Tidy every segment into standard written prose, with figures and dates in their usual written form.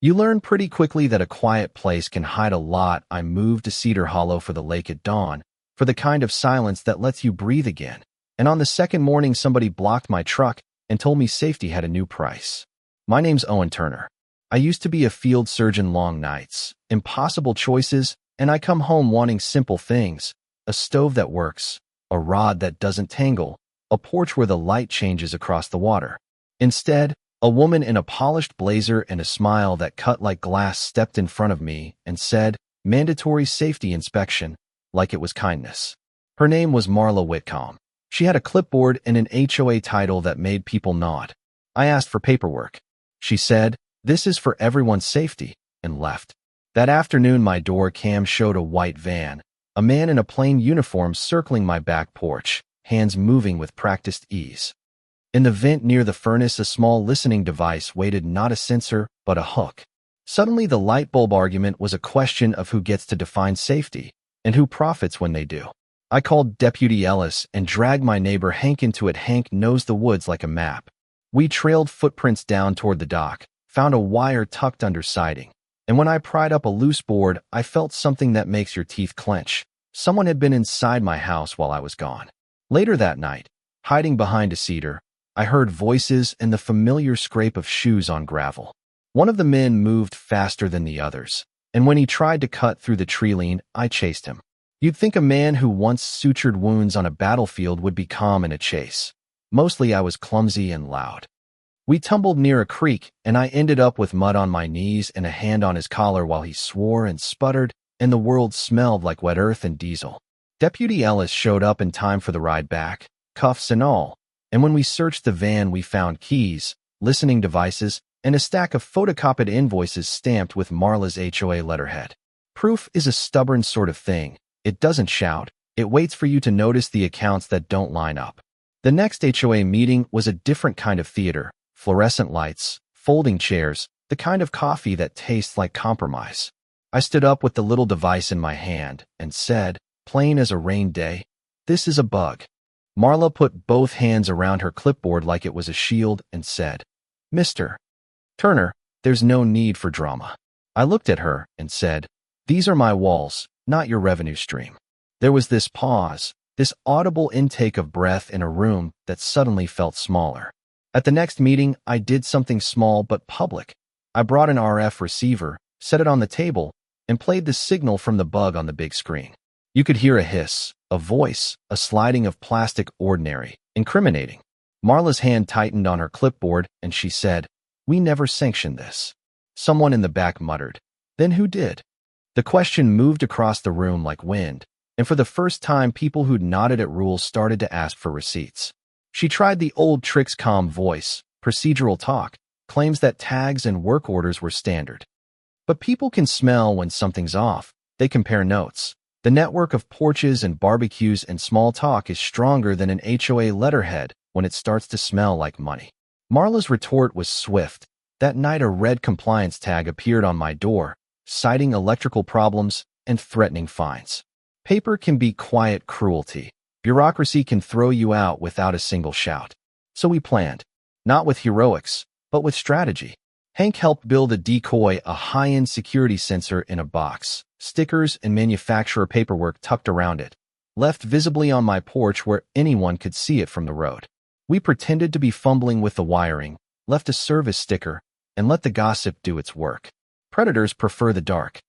You learn pretty quickly that a quiet place can hide a lot. I moved to Cedar Hollow for the lake at dawn, for the kind of silence that lets you breathe again. And on the second morning, somebody blocked my truck and told me safety had a new price. My name's Owen Turner. I used to be a field surgeon. Long nights, impossible choices, and I come home wanting simple things. A stove that works, a rod that doesn't tangle, a porch where the light changes across the water. Instead, a woman in a polished blazer and a smile that cut like glass stepped in front of me and said, "Mandatory safety inspection," like it was kindness. Her name was Marla Whitcomb. She had a clipboard and an HOA title that made people nod. I asked for paperwork. She said, "This is for everyone's safety," and left. That afternoon, my door cam showed a white van, a man in a plain uniform circling my back porch, hands moving with practiced ease. In the vent near the furnace, a small listening device waited, not a sensor, but a hook. Suddenly, the light bulb argument was a question of who gets to define safety and who profits when they do. I called Deputy Ellis and dragged my neighbor Hank into it. Hank knows the woods like a map. We trailed footprints down toward the dock, found a wire tucked under siding, and when I pried up a loose board, I felt something that makes your teeth clench. Someone had been inside my house while I was gone. Later that night, hiding behind a cedar, I heard voices and the familiar scrape of shoes on gravel. One of the men moved faster than the others, and when he tried to cut through the tree-line, I chased him. You'd think a man who once sutured wounds on a battlefield would be calm in a chase. Mostly I was clumsy and loud. We tumbled near a creek, and I ended up with mud on my knees and a hand on his collar while he swore and sputtered, and the world smelled like wet earth and diesel. Deputy Ellis showed up in time for the ride back, cuffs and all, and when we searched the van, we found keys, listening devices, and a stack of photocopied invoices stamped with Marla's HOA letterhead. Proof is a stubborn sort of thing. It doesn't shout. It waits for you to notice the accounts that don't line up. The next HOA meeting was a different kind of theater. Fluorescent lights, folding chairs, the kind of coffee that tastes like compromise. I stood up with the little device in my hand and said, plain as a rain day, "This is a bug." Marla put both hands around her clipboard like it was a shield and said, "Mr. Turner, there's no need for drama." I looked at her and said, "These are my walls, not your revenue stream." There was this pause, this audible intake of breath in a room that suddenly felt smaller. At the next meeting, I did something small but public. I brought an RF receiver, set it on the table, and played the signal from the bug on the big screen. You could hear a hiss, a voice, a sliding of plastic, ordinary, incriminating. Marla's hand tightened on her clipboard, and she said, "We never sanctioned this." Someone in the back muttered, "Then who did?" The question moved across the room like wind, and for the first time, people who'd nodded at rules started to ask for receipts. She tried the old tricks: calm voice, procedural talk, claims that tags and work orders were standard. But people can smell when something's off. They compare notes. The network of porches and barbecues and small talk is stronger than an HOA letterhead when it starts to smell like money. Marla's retort was swift. That night, a red compliance tag appeared on my door, citing electrical problems and threatening fines. Paper can be quiet cruelty. Bureaucracy can throw you out without a single shout. So we planned, not with heroics, but with strategy. Hank helped build a decoy, a high-end security sensor in a box, stickers and manufacturer paperwork tucked around it, left visibly on my porch where anyone could see it from the road. We pretended to be fumbling with the wiring, left a service sticker, and let the gossip do its work. Predators prefer the dark.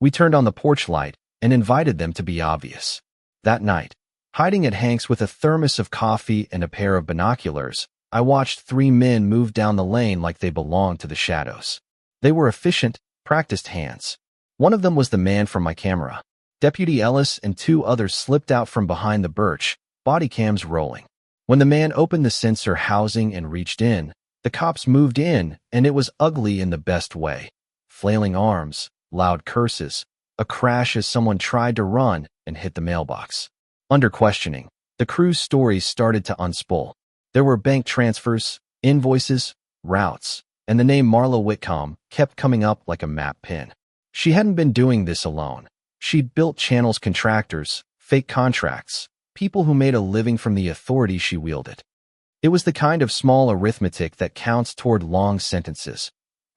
We turned on the porch light and invited them to be obvious. That night, hiding at Hank's with a thermos of coffee and a pair of binoculars, I watched 3 men move down the lane like they belonged to the shadows. They were efficient, practiced hands. One of them was the man from my camera. Deputy Ellis and 2 others slipped out from behind the birch, body cams rolling. When the man opened the sensor housing and reached in, the cops moved in, and it was ugly in the best way. Flailing arms, loud curses, a crash as someone tried to run and hit the mailbox. Under questioning, the crew's stories started to unspool. There were bank transfers, invoices, routes, and the name Marla Whitcomb kept coming up like a map pin. She hadn't been doing this alone. She'd built channels, contractors, fake contracts, people who made a living from the authority she wielded. It was the kind of small arithmetic that counts toward long sentences.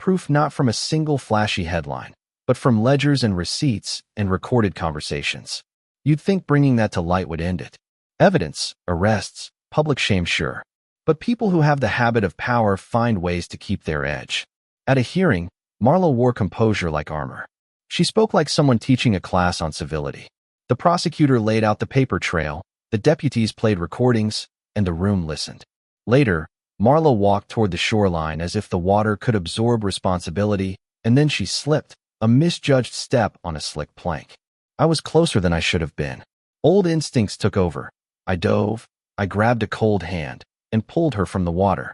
proof not from a single flashy headline, but from ledgers and receipts and recorded conversations. You'd think bringing that to light would end it. Evidence, arrests, public shame, sure. But people who have the habit of power find ways to keep their edge. At a hearing, Marla wore composure like armor. She spoke like someone teaching a class on civility. The prosecutor laid out the paper trail, the deputies played recordings, and the room listened. Later, Marla walked toward the shoreline as if the water could absorb responsibility, and then she slipped, a misjudged step on a slick plank. I was closer than I should have been. Old instincts took over. I dove, I grabbed a cold hand, and pulled her from the water.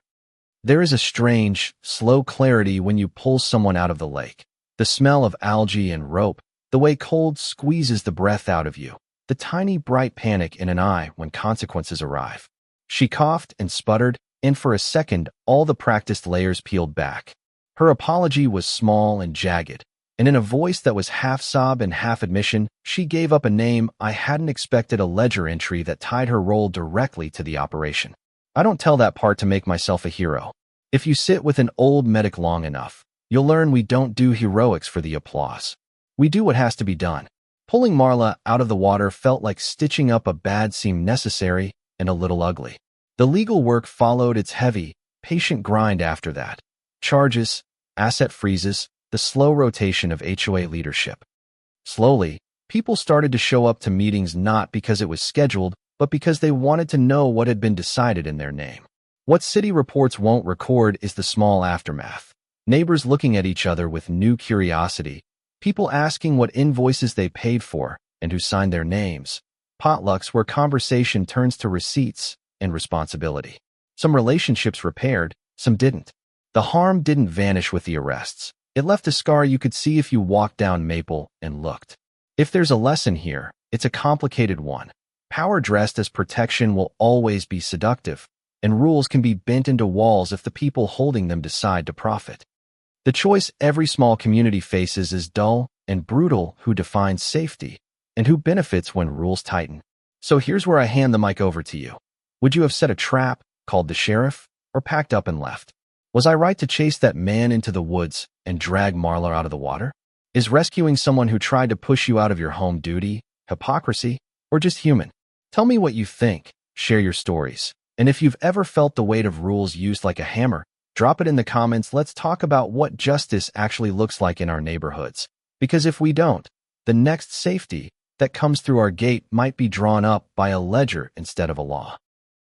There is a strange, slow clarity when you pull someone out of the lake. The smell of algae and rope, the way cold squeezes the breath out of you, the tiny bright panic in an eye when consequences arrive. She coughed and sputtered, and for a second all the practiced layers peeled back. Her apology was small and jagged, and in a voice that was half sob and half admission, she gave up a name I hadn't expected, a ledger entry that tied her role directly to the operation. I don't tell that part to make myself a hero. If you sit with an old medic long enough, you'll learn we don't do heroics for the applause. We do what has to be done. Pulling Marla out of the water felt like stitching up a bad seam, necessary and a little ugly. The legal work followed its heavy, patient grind after that. Charges, asset freezes, the slow rotation of HOA leadership. Slowly, people started to show up to meetings not because it was scheduled, but because they wanted to know what had been decided in their name. What city reports won't record is the small aftermath. Neighbors looking at each other with new curiosity, people asking what invoices they paid for and who signed their names, potlucks where conversation turns to receipts and responsibility. Some relationships repaired, some didn't. The harm didn't vanish with the arrests. It left a scar you could see if you walked down Maple and looked. If there's a lesson here, it's a complicated one. Power dressed as protection will always be seductive, and rules can be bent into walls if the people holding them decide to profit. The choice every small community faces is dull and brutal: who defines safety, and who benefits when rules tighten. So here's where I hand the mic over to you. Would you have set a trap, called the sheriff, or packed up and left? Was I right to chase that man into the woods and drag Marla out of the water? Is rescuing someone who tried to push you out of your home duty, hypocrisy, or just human? Tell me what you think, share your stories, and if you've ever felt the weight of rules used like a hammer, drop it in the comments. Let's talk about what justice actually looks like in our neighborhoods. Because if we don't, the next safety that comes through our gate might be drawn up by a ledger instead of a law.